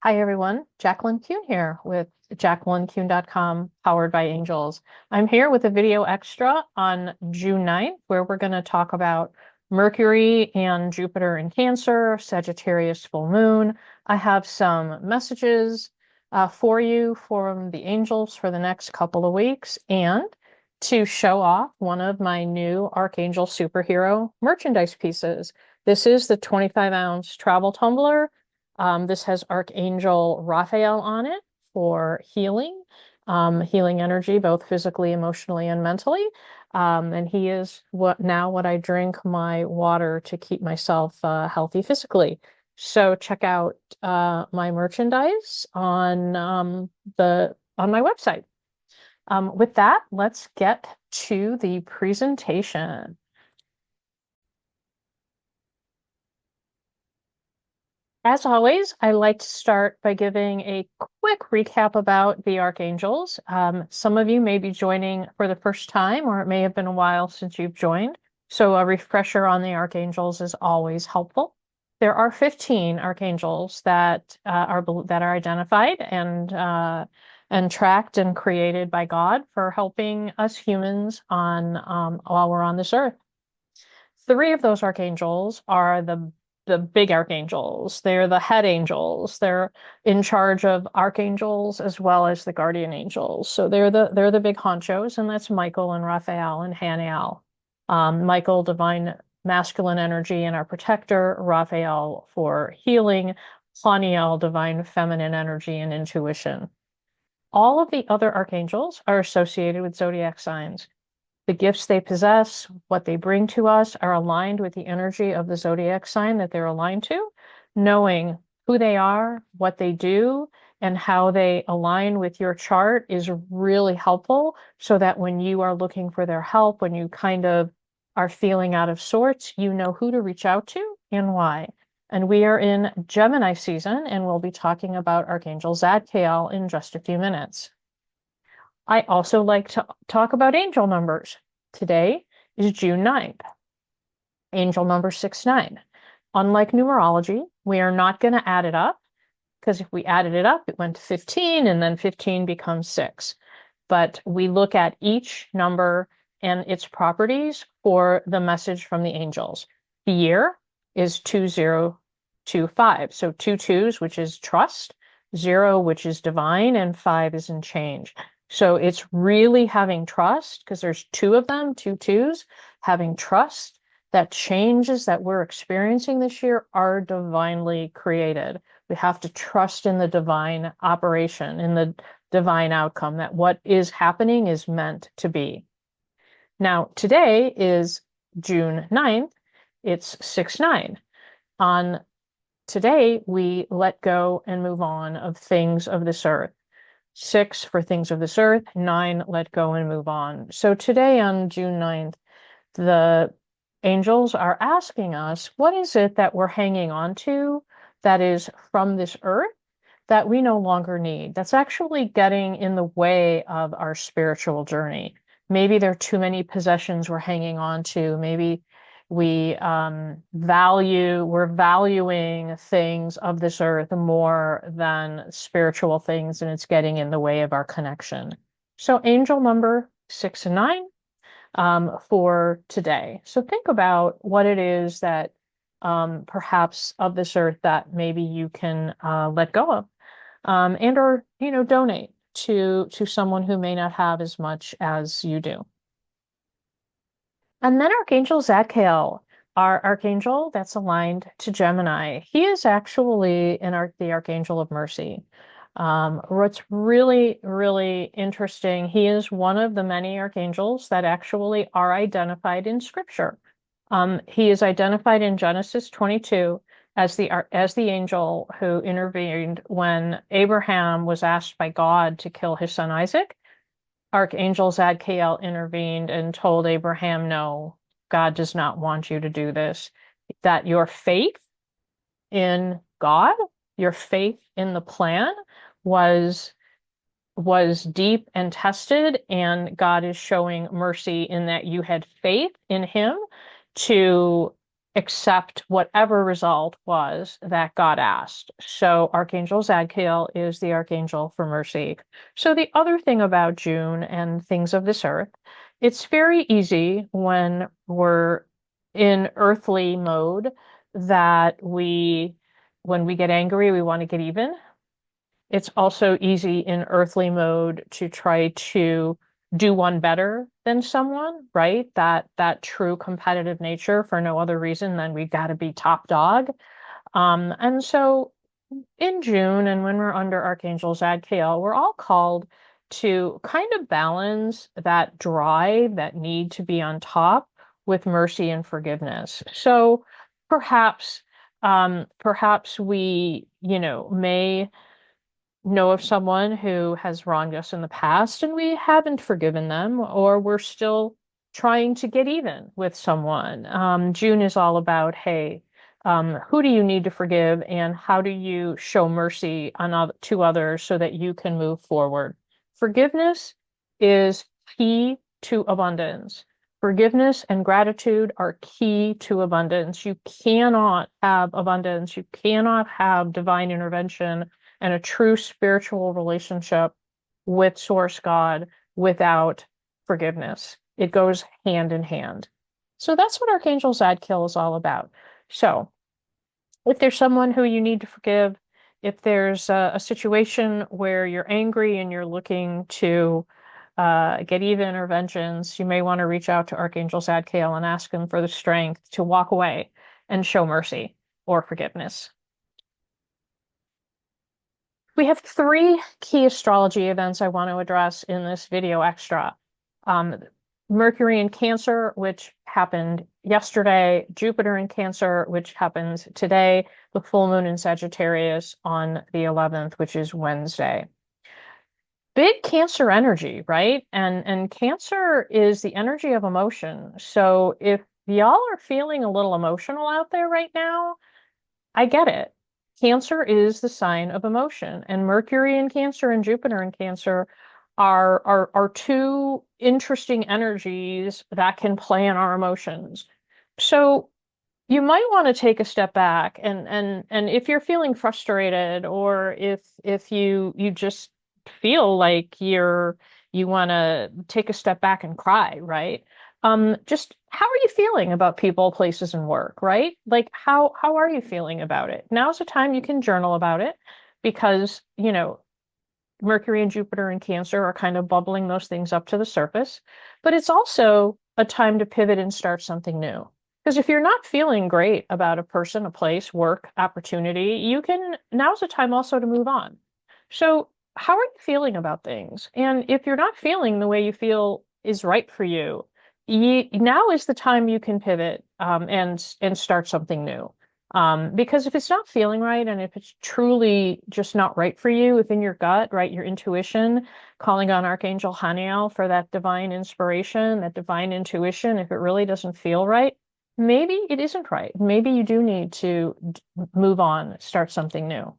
Hi, everyone. Jacqueline Kuhn here with JacquelineKuhn.com, powered by Angels. I'm here with a video extra on June 9th, where we're going to talk about Mercury and Jupiter in Cancer, Sagittarius full moon. I have some messages for you from the angels for the next couple of weeks, and to show off one of my new Archangel superhero merchandise pieces. This is the 25-ounce travel tumbler. This has Archangel Raphael on it for healing, healing energy, both physically, emotionally, and mentally. And he is what I drink my water to keep myself healthy physically. So check out my merchandise on my website. With that, let's get to the presentation. As always, I like to start by giving a quick recap about the Archangels. Some of you may be joining for the first time, or it may have been a while since you've joined. So a refresher on the Archangels is always helpful. There are 15 Archangels that are identified and tracked and created by God for helping us humans on while we're on this earth. 3 of those Archangels are the big archangels. They're the head angels. They're in charge of archangels as well as the guardian angels. So they're the big honchos, and that's Michael and Raphael and Haniel. Michael, divine masculine energy and our protector. Raphael for healing. Haniel, divine feminine energy and intuition. All of the other archangels are associated with zodiac signs. The gifts they possess, what they bring to us, are aligned with the energy of the zodiac sign that they're aligned to. Knowing who they are, what they do, and how they align with your chart is really helpful, so that when you are looking for their help, when you kind of are feeling out of sorts, you know who to reach out to and why. And we are in Gemini season, and we'll be talking about Archangel Zadkiel in just a few minutes. I also like to talk about angel numbers. Today is June 9th. Angel number 69. Unlike numerology, we are not going to add it up, because if we added it up, it went to 15, and then 15 becomes 6. But we look at each number and its properties for the message from the angels. The year is 2025. So 2 2s, which is trust, 0, which is divine, and 5 is in change. So it's really having trust, because there's 2 of them, 2 2s, having trust that changes that we're experiencing this year are divinely created. We have to trust in the divine operation, in the divine outcome, that what is happening is meant to be. Now, today is June 9th. It's 6-9. On today, we let go and move on of things of this earth. 6 for things of this earth, 9, let go and move on. So today on June 9th, the angels are asking us, what is it that we're hanging on to that is from this earth that we no longer need? That's actually getting in the way of our spiritual journey. Maybe there are too many possessions we're hanging on to. Maybe we're valuing things of this earth more than spiritual things, and it's getting in the way of our connection. So angel number 6 and 9 for today. So think about what it is that perhaps of this earth that maybe you can let go of, and or donate to someone who may not have as much as you do. And then Archangel Zadkiel, our archangel that's aligned to Gemini. He is actually the Archangel of Mercy. What's really, really interesting, he is one of the many archangels that actually are identified in Scripture. He is identified in Genesis 22 as the angel who intervened when Abraham was asked by God to kill his son Isaac. Archangel Zadkiel intervened and told Abraham, no, God does not want you to do this, that your faith in God, your faith in the plan was deep and tested, and God is showing mercy in that you had faith in him to accept whatever result was that God asked. So Archangel Zadkiel is the archangel for mercy. So the other thing about June and things of this earth, it's very easy when we're in earthly mode that when we get angry, we want to get even. It's also easy in earthly mode to try to do one better than someone, right? That true competitive nature for no other reason than we got to be top dog. And so in June and when we're under Archangel Zadkiel, we're all called to kind of balance that drive, that need to be on top with mercy and forgiveness. So perhaps perhaps we, may know of someone who has wronged us in the past and we haven't forgiven them, or we're still trying to get even with someone. June is all about, hey, who do you need to forgive and how do you show mercy to others so that you can move forward? Forgiveness is key to abundance. Forgiveness and gratitude are key to abundance. You cannot have abundance. You cannot have divine intervention and a true spiritual relationship with Source God without forgiveness. It goes hand in hand. So that's what Archangel Zadkiel is all about. So if there's someone who you need to forgive, if there's a situation where you're angry and you're looking to get even or vengeance, you may want to reach out to Archangel Zadkiel and ask him for the strength to walk away and show mercy or forgiveness. We have 3 key astrology events I want to address in this video extra. Mercury in Cancer, which happened yesterday, Jupiter in Cancer, which happens today, the full moon in Sagittarius on the 11th, which is Wednesday. Big Cancer energy, right? And Cancer is the energy of emotion. So if y'all are feeling a little emotional out there right now, I get it. Cancer is the sign of emotion, and Mercury in Cancer and Jupiter in Cancer are 2 interesting energies that can play in our emotions. So you might want to take a step back and if you're feeling frustrated or if you just feel like you want to take a step back and cry, right? Just how are you feeling about people, places, and work, right? Like how are you feeling about it? Now's the time you can journal about it because, Mercury and Jupiter and Cancer are kind of bubbling those things up to the surface, but it's also a time to pivot and start something new. Because if you're not feeling great about a person, a place, work, opportunity, now's the time also to move on. So how are you feeling about things? And if you're not feeling the way you feel is right for you, now is the time you can pivot and start something new. Because if it's not feeling right and if it's truly just not right for you within your gut, right, your intuition, calling on Archangel Haniel for that divine inspiration, that divine intuition, if it really doesn't feel right, maybe it isn't right. Maybe you do need to move on, start something new.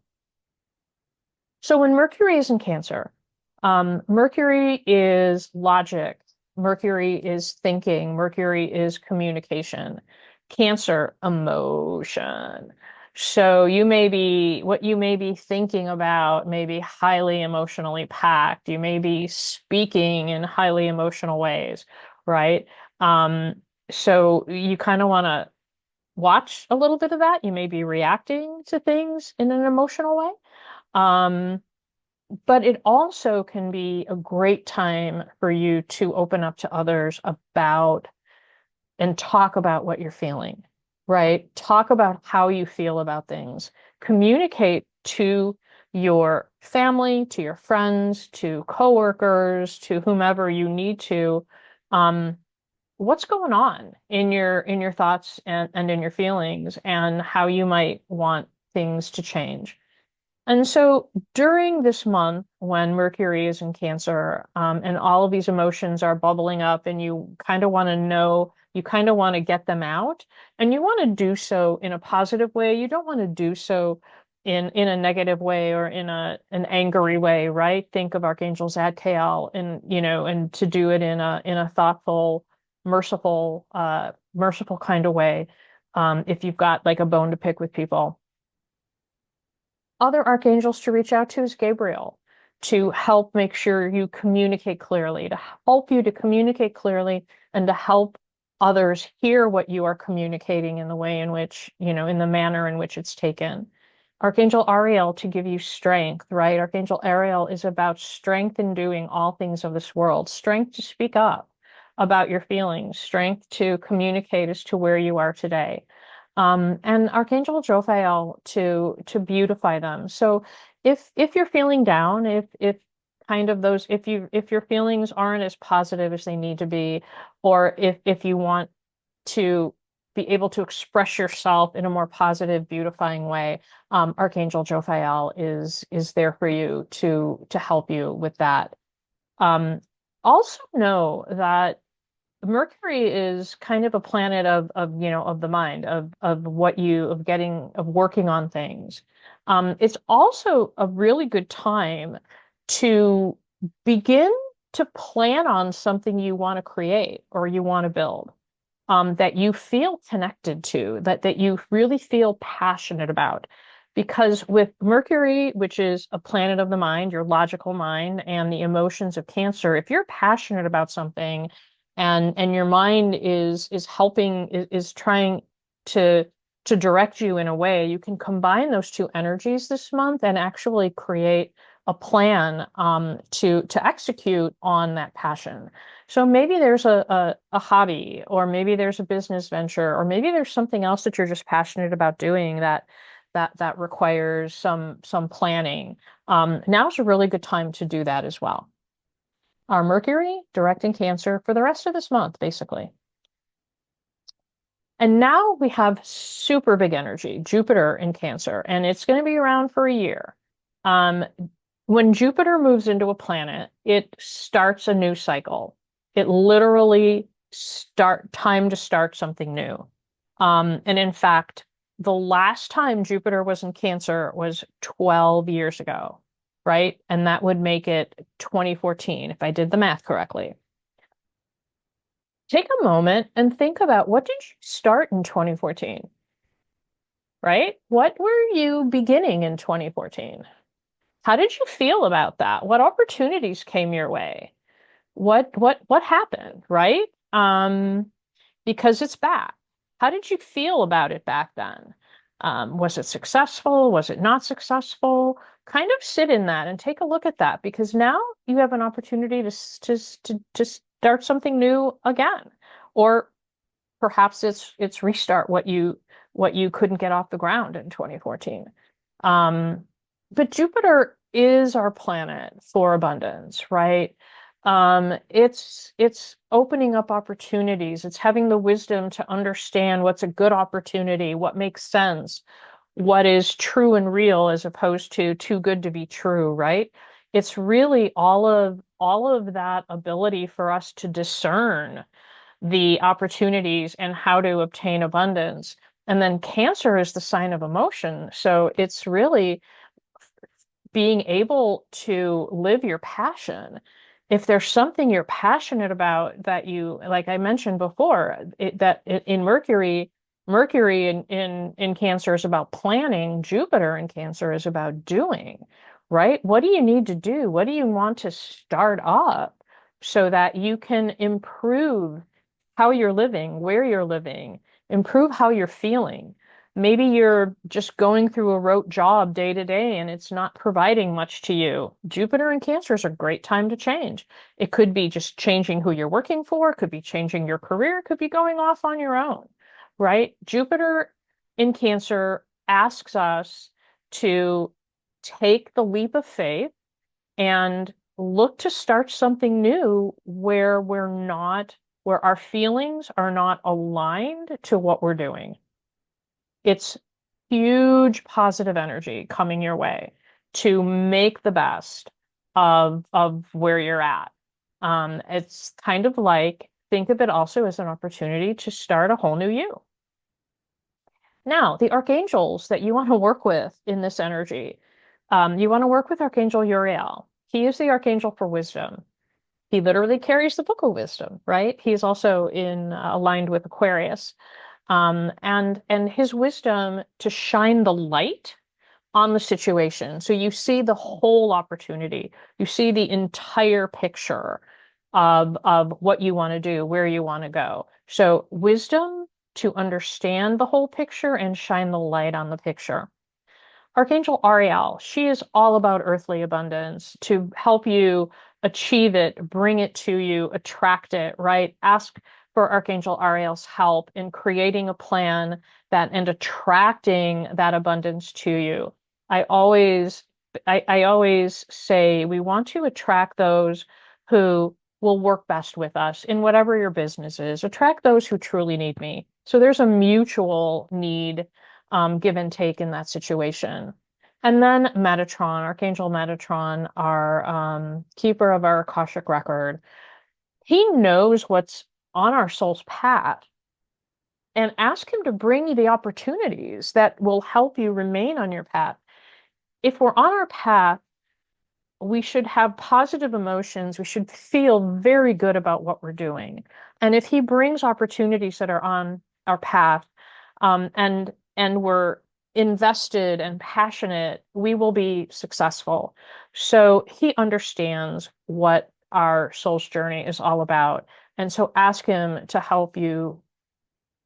So when Mercury is in Cancer, Mercury is logic, Mercury is thinking, Mercury is communication. Cancer, emotion. So what you may be thinking about may be highly emotionally packed. You may be speaking in highly emotional ways, right? So you kind of want to watch a little bit of that. You may be reacting to things in an emotional way. But it also can be a great time for you to open up to others about and talk about what you're feeling, right? Talk about how you feel about things. Communicate to your family, to your friends, to coworkers, to whomever you need to, what's going on in your thoughts and in your feelings and how you might want things to change. And so during this month, when Mercury is in Cancer, and all of these emotions are bubbling up, and you kind of want to know, you kind of want to get them out, and you want to do so in a positive way. You don't want to do so in a negative way or in an angry way, right? Think of Archangel Zadkiel, and to do it in a thoughtful, merciful kind of way. if you've got like a bone to pick with people. Other archangels to reach out to is Gabriel, to help make sure you communicate clearly, to help you to communicate clearly and to help others hear what you are communicating in the way in which, in the manner in which it's taken. Archangel Ariel to give you strength, right? Archangel Ariel is about strength in doing all things of this world, strength to speak up about your feelings, strength to communicate as to where you are today. And Archangel Jophiel to beautify them. So if you're feeling down, if kind of those, if your feelings aren't as positive as they need to be, or if you want to be able to express yourself in a more positive, beautifying way, Archangel Jophiel is there for you to help you with that. Also know that Mercury is kind of a planet of the mind, of working on things. It's also a really good time to begin to plan on something you want to create or you want to build, that you feel connected to, that you really feel passionate about. Because with Mercury, which is a planet of the mind, your logical mind, and the emotions of Cancer, if you're passionate about something and your mind is trying to direct you in a way, you can combine those two energies this month and actually create a plan to execute on that passion. So maybe there's a hobby, or maybe there's a business venture, or maybe there's something else that you're just passionate about doing that requires some planning. Now's a really good time to do that as well. Our Mercury direct in Cancer for the rest of this month, basically. And now we have super big energy, Jupiter in Cancer, and it's going to be around for a year. When Jupiter moves into a planet, it starts a new cycle. It literally time to start something new. And in fact, the last time Jupiter was in Cancer was 12 years ago, right? And that would make it 2014, if I did the math correctly. Take a moment and think about, what did you start in 2014, right? What were you beginning in 2014? How did you feel about that? What opportunities came your way? What happened, right? Because it's back. How did you feel about it back then? Was it successful? Was it not successful? Kind of sit in that and take a look at that, because now you have an opportunity to start something new again, or perhaps it's restart what you couldn't get off the ground in 2014. But Jupiter is our planet for abundance, right? It's opening up opportunities. It's having the wisdom to understand what's a good opportunity, what makes sense, what is true and real as opposed to too good to be true, right? It's really all of that ability for us to discern the opportunities and how to obtain abundance. And then Cancer is the sign of emotion. So it's really being able to live your passion. If there's something you're passionate about that you, like I mentioned before, in Mercury in Cancer is about planning, Jupiter in Cancer is about doing, right? What do you need to do? What do you want to start up so that you can improve how you're living, where you're living, improve how you're feeling? Maybe you're just going through a rote job day to day and it's not providing much to you. Jupiter in Cancer is a great time to change. It could be just changing who you're working for, it could be changing your career, it could be going off on your own, right? Jupiter in Cancer asks us to take the leap of faith and look to start something new where where our feelings are not aligned to what we're doing. It's huge positive energy coming your way to make the best of where you're at. It's kind of like, think of it also as an opportunity to start a whole new you. Now, the archangels that you want to work with in this energy, you want to work with Archangel Uriel. He is the archangel for wisdom. He literally carries the book of wisdom, right? He's also aligned with Aquarius. and his wisdom to shine the light on the situation. So you see the whole opportunity. You see the entire picture of what you want to do, where you want to go. So wisdom to understand the whole picture and shine the light on the picture. Archangel Ariel, she is all about earthly abundance to help you achieve it, bring it to you, attract it, right? Ask for Archangel Ariel's help in creating a plan that and attracting that abundance to you. I always I always say we want to attract those who will work best with us in whatever your business is. Attract those who truly need me. So there's a mutual need, give and take in that situation. And then Metatron, Archangel Metatron, our keeper of our Akashic record, he knows what's on our soul's path. And ask him to bring you the opportunities that will help you remain on your path. If we're on our path, we should have positive emotions. We should feel very good about what we're doing. And if he brings opportunities that are on our path, and we're invested and passionate, we will be successful. So he understands what our soul's journey is all about. And so ask him to help you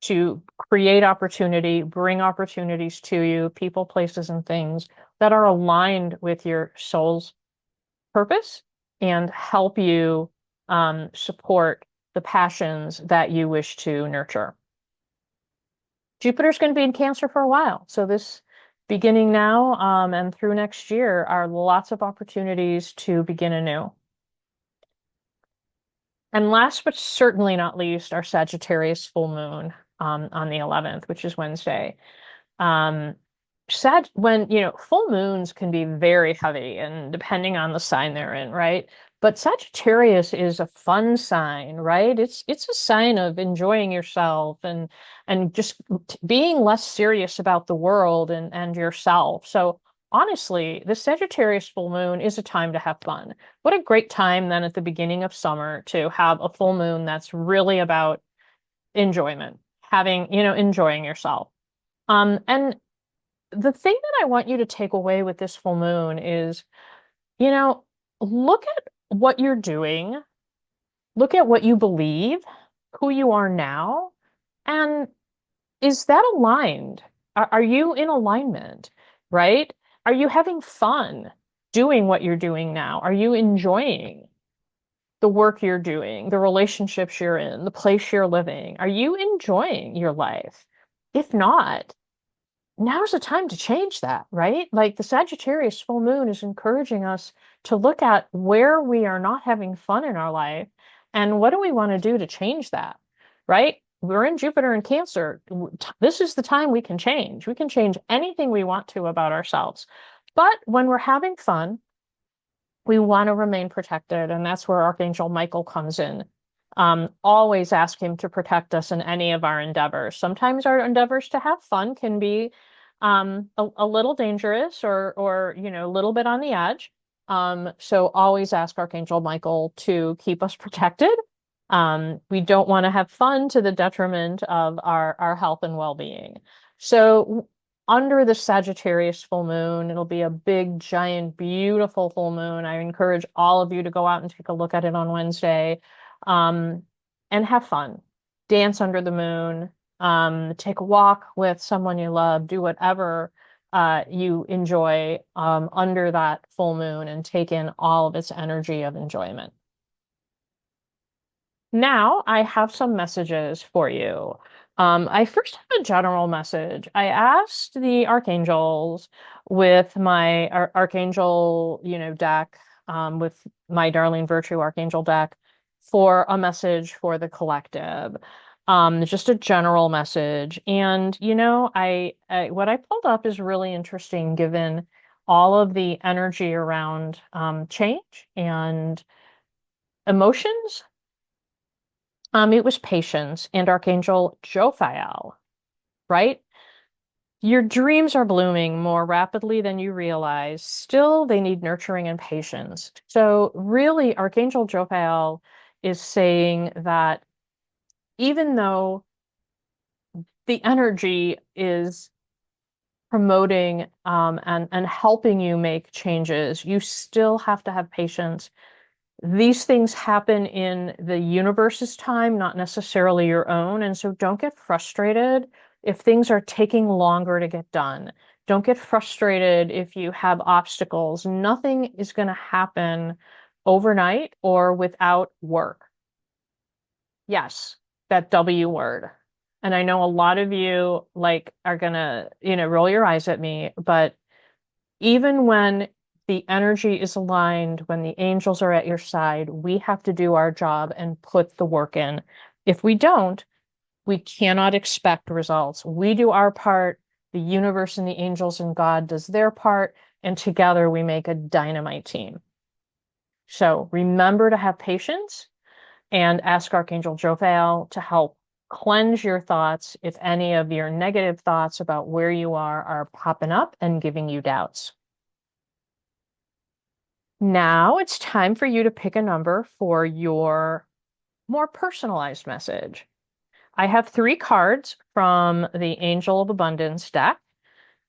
to create opportunity, bring opportunities to you, people, places, and things that are aligned with your soul's purpose and help you support the passions that you wish to nurture. Jupiter's going to be in Cancer for a while. So this beginning now and through next year are lots of opportunities to begin anew. And last but certainly not least, our Sagittarius full moon on the 11th, which is Wednesday. When, full moons can be very heavy and depending on the sign they're in, right? But Sagittarius is a fun sign, right? It's a sign of enjoying yourself and just being less serious about the world and yourself. So honestly, the Sagittarius full moon is a time to have fun. What a great time then at the beginning of summer to have a full moon that's really about enjoyment, enjoying yourself. And the thing that I want you to take away with this full moon is, look at what you're doing, look at what you believe, who you are now, and is that aligned? Are you in alignment, right? Are you having fun doing what you're doing now? Are you enjoying the work you're doing, the relationships you're in, the place you're living? Are you enjoying your life? If not, now's the time to change that, right? Like the Sagittarius full moon is encouraging us to look at where we are not having fun in our life and what do we want to do to change that, right? We're in Jupiter and Cancer. This is the time we can change. We can change anything we want to about ourselves. But when we're having fun, we want to remain protected, and that's where Archangel Michael comes in. Always ask him to protect us in any of our endeavors. Sometimes our endeavors to have fun can be a little dangerous or a little bit on the edge. So always ask Archangel Michael to keep us protected. We don't want to have fun to the detriment of our health and well-being. So under the Sagittarius full moon, it'll be a big, giant, beautiful full moon. I encourage all of you to go out and take a look at it on Wednesday, and have fun. Dance under the moon, take a walk with someone you love, do whatever you enjoy under that full moon and take in all of its energy of enjoyment. Now I have some messages for you. I first have a general message. I asked the archangels with my archangel, deck, with my Darling Virtue Archangel deck for a message for the collective. Just a general message. And, I what I pulled up is really interesting given all of the energy around change and emotions. It was patience and Archangel Jophiel, right? Your dreams are blooming more rapidly than you realize. Still, they need nurturing and patience. So really, Archangel Jophiel is saying that even though the energy is promoting and helping you make changes. You still have to have patience. These things happen in the universe's time, not necessarily your own. And so don't get frustrated if things are taking longer to get done. Don't get frustrated if you have obstacles. Nothing is going to happen overnight or without work. Yes, that W word. And I know a lot of you like are gonna, roll your eyes at me, but even when the energy is aligned, when the angels are at your side, we have to do our job and put the work in. If we don't, we cannot expect results. We do our part, the universe and the angels and God does their part, and together we make a dynamite team. So remember to have patience and ask Archangel Jophiel to help cleanse your thoughts if any of your negative thoughts about where you are popping up and giving you doubts. Now it's time for you to pick a number for your more personalized message. I have 3 cards from the Angel of Abundance deck,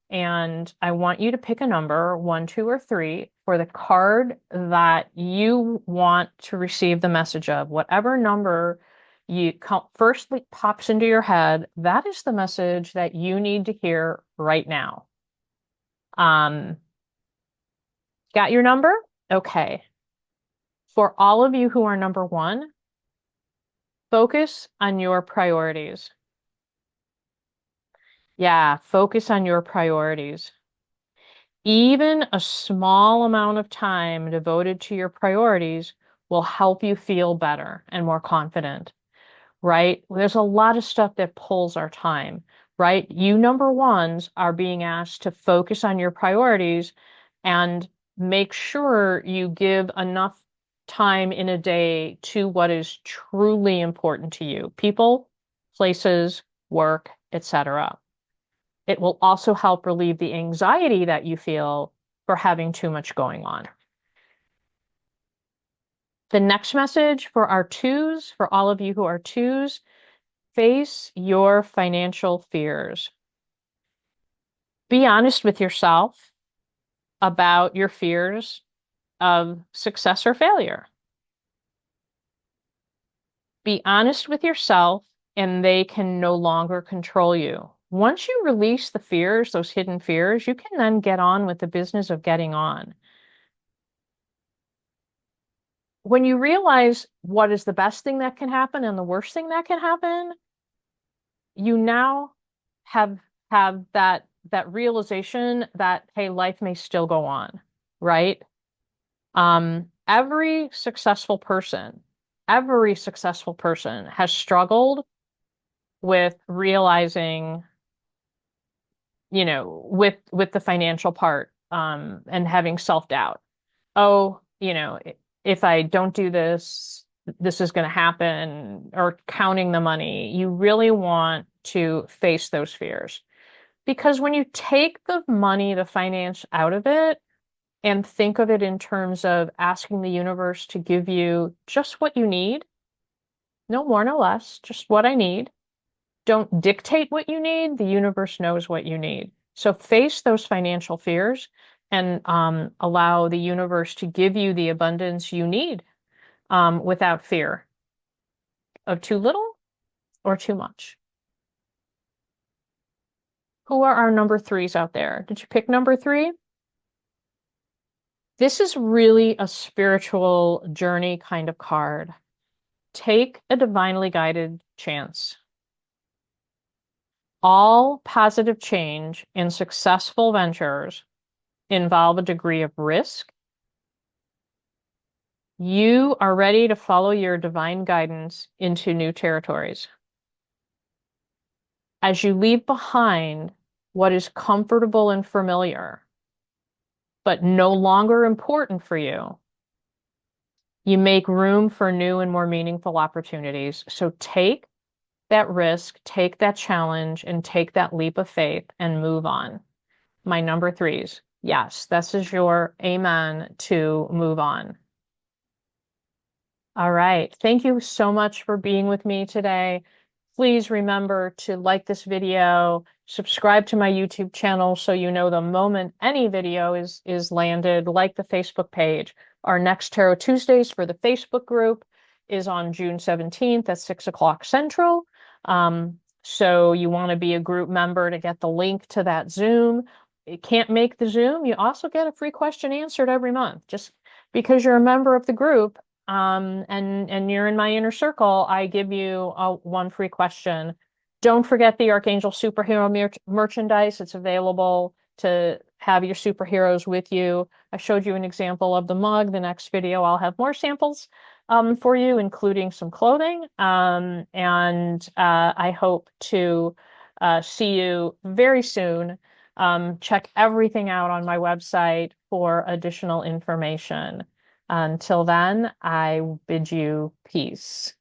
and I want you to pick a number, 1, 2, or 3, for the card that you want to receive the message of. Whatever number first pops into your head, that is the message that you need to hear right now. Got your number? Okay. For all of you who are number 1, focus on your priorities. Yeah, focus on your priorities. Even a small amount of time devoted to your priorities will help you feel better and more confident, right? There's a lot of stuff that pulls our time, right? You number 1s are being asked to focus on your priorities and make sure you give enough time in a day to what is truly important to you: people, places, work, etc. It will also help relieve the anxiety that you feel for having too much going on. The next message for our 2s, for all of you who are 2s, face your financial fears. Be honest with yourself about your fears of success or failure. Be honest with yourself, and they can no longer control you. Once you release the fears, those hidden fears, you can then get on with the business of getting on. When you realize what is the best thing that can happen and the worst thing that can happen, you now have that realization that, hey, life may still go on, right? Every successful person has struggled with realizing, with the financial part, and having self-doubt. Oh, if I don't do this, this is going to happen, or counting the money. You really want to face those fears, because when you take the money, the finance out of it, and think of it in terms of asking the universe to give you just what you need, no more, no less, just what I need. Don't dictate what you need. The universe knows what you need. So face those financial fears and allow the universe to give you the abundance you need, without fear of too little or too much. Who are our number 3s out there? Did you pick number 3? This is really a spiritual journey kind of card. Take a divinely guided chance. All positive change in successful ventures involve a degree of risk. You are ready to follow your divine guidance into new territories. As you leave behind what is comfortable and familiar, but no longer important for you, you make room for new and more meaningful opportunities. So take that risk, take that challenge, and take that leap of faith and move on. My number 3s. Yes, this is your amen to move on. All right. Thank you so much for being with me today. Please remember to like this video, subscribe to my YouTube channel so you know the moment any video is landed, like the Facebook page. Our next Tarot Tuesdays for the Facebook group is on June 17th at 6 o'clock Central. So you want to be a group member to get the link to that Zoom. You can't make the Zoom, you also get a free question answered every month. Just because you're a member of the group, and you're in my inner circle, I give you one free question. Don't forget the Archangel superhero merchandise. It's available to have your superheroes with you. I showed you an example of the mug. The next video, I'll have more samples for you, including some clothing. And I hope to see you very soon. Check everything out on my website for additional information. Until then, I bid you peace.